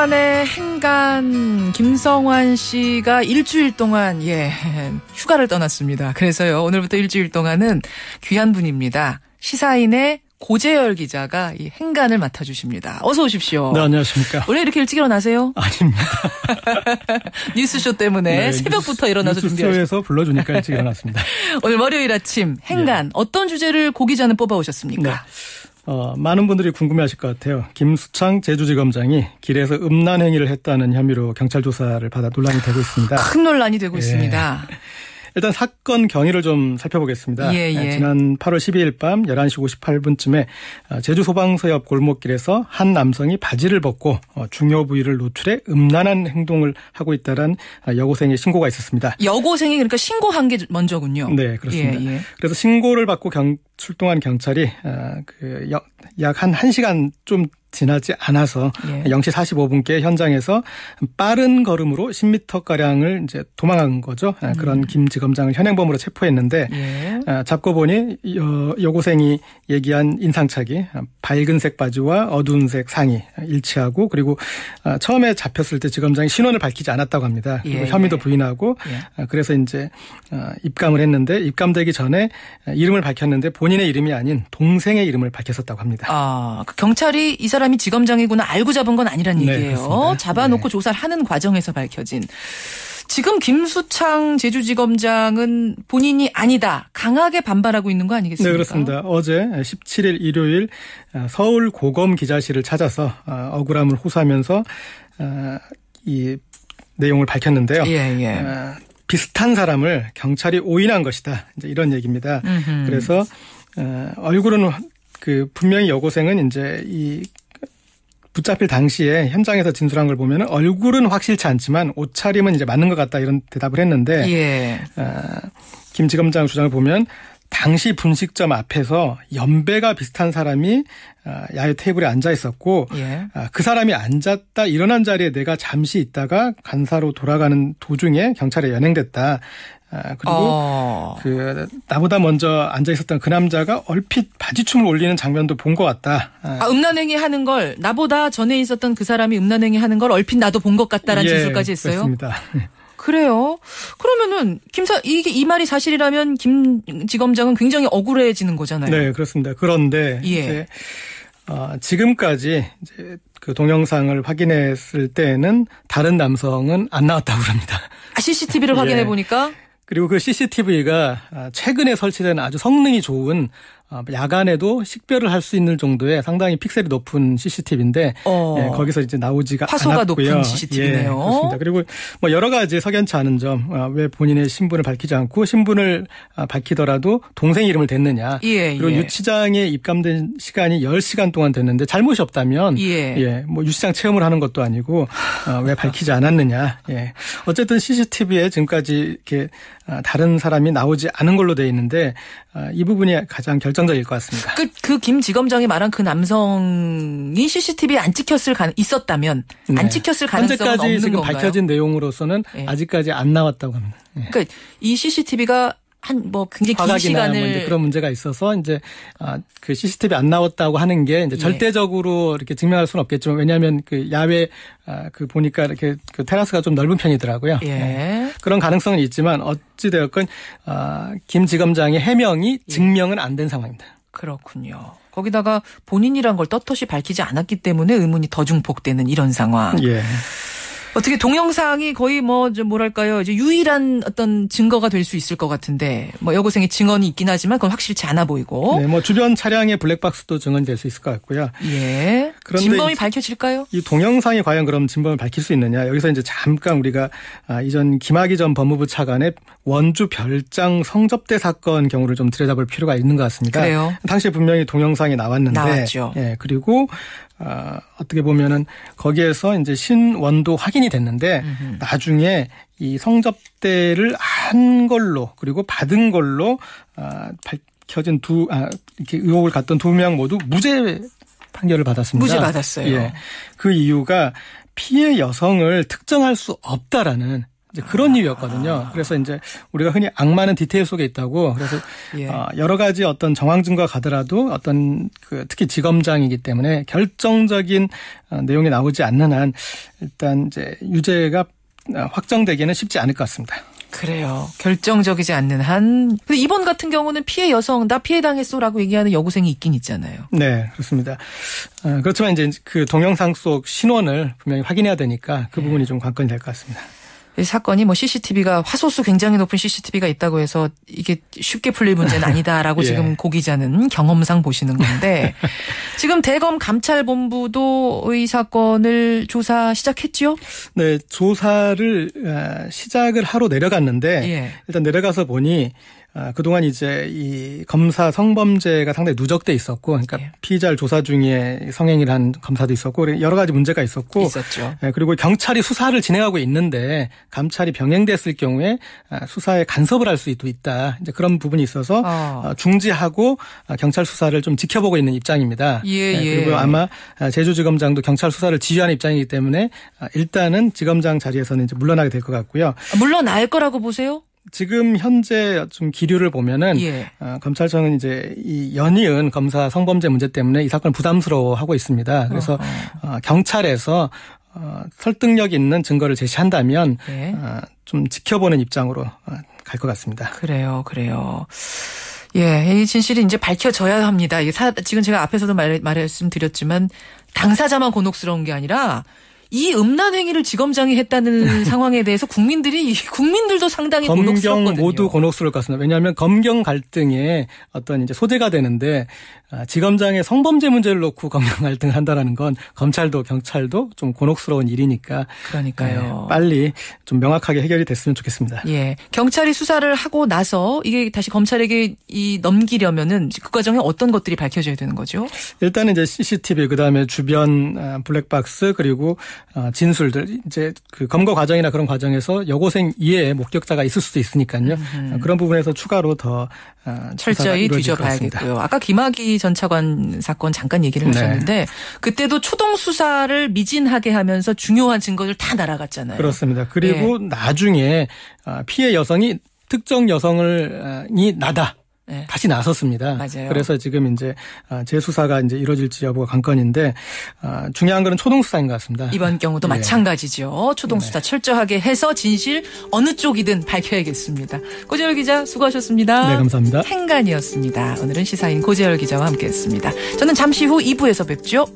부산의 행간 김성환 씨가 일주일 동안 휴가를 떠났습니다. 그래서요 오늘부터 일주일 동안은 귀한 분입니다. 시사인의 고재열 기자가 이 행간을 맡아주십니다. 어서 오십시오. 네, 안녕하십니까. 원래 이렇게 일찍 일어나세요? 아닙니다. 뉴스쇼 때문에 새벽부터 일어나서 준비하셨어요. 뉴스쇼에서 불러주니까 일찍 일어났습니다. 오늘 월요일 아침 행간 어떤 주제를 고 기자는 뽑아오셨습니까? 네. 많은 분들이 궁금해하실 것 같아요. 김수창 제주지검장이 길에서 음란 행위를 했다는 혐의로 경찰 조사를 받아 논란이 되고 있습니다. 큰 논란이 되고 있습니다. 일단 사건 경위를 좀 살펴보겠습니다. 지난 8월 12일 밤 11시 58분쯤에 제주 소방서 옆 골목길에서 한 남성이 바지를 벗고 중요 부위를 노출해 음란한 행동을 하고 있다는 여고생의 신고가 있었습니다. 여고생이 그러니까 신고한 게 먼저군요. 네, 그렇습니다. 그래서 신고를 받고 출동한 경찰이 약 한 1시간 좀 지나지 않아서 0시 45분께 현장에서 빠른 걸음으로 10m가량을 이제 도망간 거죠. 그런 김 지검장을 현행범으로 체포했는데 잡고 보니 여고생이 얘기한 인상착의 밝은색 바지와 어두운 색 상의 일치하고 그리고 처음에 잡혔을 때 지검장이 신원을 밝히지 않았다고 합니다. 그리고 혐의도 부인하고 그래서 이제 입감을 했는데 입감되기 전에 이름을 밝혔는데 본인의 이름이 아닌 동생의 이름을 밝혔었다고 합니다. 그 경찰이 이 사람이 지검장이구나 알고 잡은 건 아니란 얘기예요. 그렇습니다. 잡아놓고 조사를 하는 과정에서 밝혀진. 지금 김수창 제주지검장은 본인이 아니다. 강하게 반발하고 있는 거 아니겠습니까? 네, 그렇습니다. 어제 17일 일요일 서울 고검 기자실을 찾아서 억울함을 호소하면서 이 내용을 밝혔는데요. 비슷한 사람을 경찰이 오인한 것이다. 이제 이런 얘기입니다. 그래서 얼굴은 분명히 여고생은 이제 이 붙잡힐 당시에 현장에서 진술한 걸 보면 얼굴은 확실치 않지만 옷차림은 이제 맞는 것 같다 이런 대답을 했는데 김 지검장 주장을 보면 당시 분식점 앞에서 연배가 비슷한 사람이 야외 테이블에 앉아 있었고 그 사람이 앉았다 일어난 자리에 내가 잠시 있다가 간사로 돌아가는 도중에 경찰에 연행됐다. 그리고 나보다 먼저 앉아 있었던 그 남자가 얼핏 바지춤을 올리는 장면도 본 것 같다. 음란행위 하는 걸 나보다 전에 있었던 그 사람이 음란행위 하는 걸 얼핏 나도 본 것 같다라는 진술까지 했어요. 그렇습니다. 그래요? 그러면은 이 말이 사실이라면 김 지검장은 굉장히 억울해지는 거잖아요. 네, 그렇습니다. 그런데 이제 지금까지 이제 그 동영상을 확인했을 때는 다른 남성은 안 나왔다고 합니다. CCTV를 확인해 보니까. 그리고 그 CCTV가 최근에 설치된 아주 성능이 좋은 야간에도 식별을 할 수 있는 정도의 상당히 픽셀이 높은 CCTV인데 거기서 이제 나오지가 화소가 않았고요. 높은 CCTV네요. 그렇습니다. 그리고 뭐 여러 가지 석연치 않은 점, 왜 본인의 신분을 밝히지 않고 신분을 밝히더라도 동생 이름을 댔느냐. 그리고 유치장에 입감된 시간이 10시간 동안 됐는데 잘못이 없다면 뭐 유치장 체험을 하는 것도 아니고 왜 밝히지 않았느냐. 어쨌든 CCTV에 지금까지 이렇게 다른 사람이 나오지 않은 걸로 돼 있는데 이 부분이 가장 결정적일 것 같습니다. 그 김 지검장이 말한 그 남성이 CCTV에 안 있었다면 안 찍혔을 가능성은 없는 현재까지 지금 건가요? 밝혀진 내용으로서는 아직까지 안 나왔다고 합니다. 그러니까 이 CCTV가 굉장히 긴 시간을 이제 그런 문제가 있어서 이제 그 CCTV 안 나왔다고 하는 게 이제 절대적으로 이렇게 증명할 수는 없겠지만 왜냐하면 그 야외 보니까 이렇게 그 테라스가 좀 넓은 편이더라고요. 그런 가능성은 있지만 어찌 되었건 김 지검장의 해명이 증명은 안 된 상황입니다. 그렇군요. 거기다가 본인이란 걸 떳떳이 밝히지 않았기 때문에 의문이 더 중폭되는 이런 상황. 어떻게 동영상이 거의 뭐랄까요, 이제 유일한 어떤 증거가 될 수 있을 것 같은데, 여고생의 증언이 있긴 하지만 그건 확실치 않아 보이고. 네, 주변 차량의 블랙박스도 증언이 될 수 있을 것 같고요. 그런데 진범이 밝혀질까요? 이 동영상이 과연 그럼 진범을 밝힐 수 있느냐? 여기서 이제 잠깐 우리가 이전 김학의 전 법무부 차관의 원주 별장 성접대 사건 경우를 좀 들여다볼 필요가 있는 것 같습니다. 그래요? 당시에 분명히 동영상이 나왔는데, 나왔죠. 그리고 어떻게 보면은 거기에서 이제 신원도 확인이 됐는데 나중에 이 성접대를 한 걸로 그리고 받은 걸로 밝혀진 이렇게 의혹을 갖던 2명 모두 무죄 판결을 받았습니다. 무죄 받았어요. 그 이유가 피해 여성을 특정할 수 없다라는 이제 그런 이유였거든요. 그래서 이제 우리가 흔히 악마는 디테일 속에 있다고 그래서 예. 여러 가지 어떤 정황 증거가 가더라도 어떤 특히 지검장이기 때문에 결정적인 내용이 나오지 않는 한 일단 이제 유죄가 확정되기는 쉽지 않을 것 같습니다. 그래요. 결정적이지 않는 한. 근데 이번 같은 경우는 피해 여성, 나 피해 당했어라고 얘기하는 여고생이 있긴 있잖아요. 네, 그렇습니다. 그렇지만 이제 그 동영상 속 신원을 분명히 확인해야 되니까 그 부분이 좀 관건이 될 것 같습니다. 이 사건이 뭐 CCTV가 화소수 굉장히 높은 CCTV가 있다고 해서 이게 쉽게 풀릴 문제는 아니다라고 예. 지금 고 기자는 경험상 보시는 건데 지금 대검 감찰본부도 이 사건을 조사 시작했죠? 네, 조사를 시작을 하러 내려갔는데 예. 일단 내려가서 보니 그동안 이제 이 검사 성범죄가 상당히 누적돼 있었고, 그러니까 예. 피의자를 조사 중에 성행위를 한 검사도 있었고, 여러 가지 문제가 있었고, 있었죠. 그리고 경찰이 수사를 진행하고 있는데 감찰이 병행됐을 경우에 수사에 간섭을 할 수도 있다. 이제 그런 부분이 있어서 중지하고 경찰 수사를 좀 지켜보고 있는 입장입니다. 예, 예. 그리고 아마 제주지검장도 경찰 수사를 지휘하는 입장이기 때문에 일단은 지검장 자리에서는 이제 물러나게 될 것 같고요. 물러날 거라고 보세요? 지금 현재 좀 기류를 보면은 예. 검찰청은 이제 이 연이은 검사 성범죄 문제 때문에 이 사건을 부담스러워하고 있습니다. 그래서 경찰에서 설득력 있는 증거를 제시한다면 예. 좀 지켜보는 입장으로 갈 것 같습니다. 그래요. 예, 이 진실이 이제 밝혀져야 합니다. 지금 제가 앞에서도 말씀드렸지만 당사자만 곤혹스러운 게 아니라 이 음란 행위를 지검장이 했다는 상황에 대해서 국민들도 상당히 곤혹스럽거든요. 검경 모두 곤혹스러울 것 같습니다. 왜냐하면 검경 갈등의 어떤 이제 소재가 되는데 지검장의 성범죄 문제를 놓고 검경 갈등을 한다라는 건 검찰도 경찰도 좀 곤혹스러운 일이니까. 그러니까요. 네, 빨리 좀 명확하게 해결이 됐으면 좋겠습니다. 예, 경찰이 수사를 하고 나서 이게 다시 검찰에게 넘기려면은 그 과정에 어떤 것들이 밝혀져야 되는 거죠? 일단은 이제 CCTV 그다음에 주변 블랙박스 그리고 진술들 이제 그 검거 과정이나 그런 과정에서 여고생 이외에 목격자가 있을 수도 있으니까요. 그런 부분에서 추가로 더 철저히 뒤져봐야겠고요. 아까 김학의 전 차관 사건 잠깐 얘기를 하셨는데 네. 그때도 초동 수사를 미진하게 하면서 중요한 증거들 다 날아갔잖아요. 그렇습니다. 그리고 네. 나중에 피해 여성이 특정 여성이 나다. 네. 다시 나섰습니다. 맞아요. 그래서 지금 이제 재수사가 이제 이루어질지 여부가 관건인데 중요한 거는 초동 수사인 것 같습니다. 이번 경우도 네. 마찬가지죠. 초동 수사 네. 철저하게 해서 진실 어느 쪽이든 밝혀야겠습니다. 고재열 기자 수고하셨습니다. 네, 감사합니다. 행간이었습니다. 오늘은 시사인 고재열 기자와 함께했습니다. 저는 잠시 후 2부에서 뵙죠.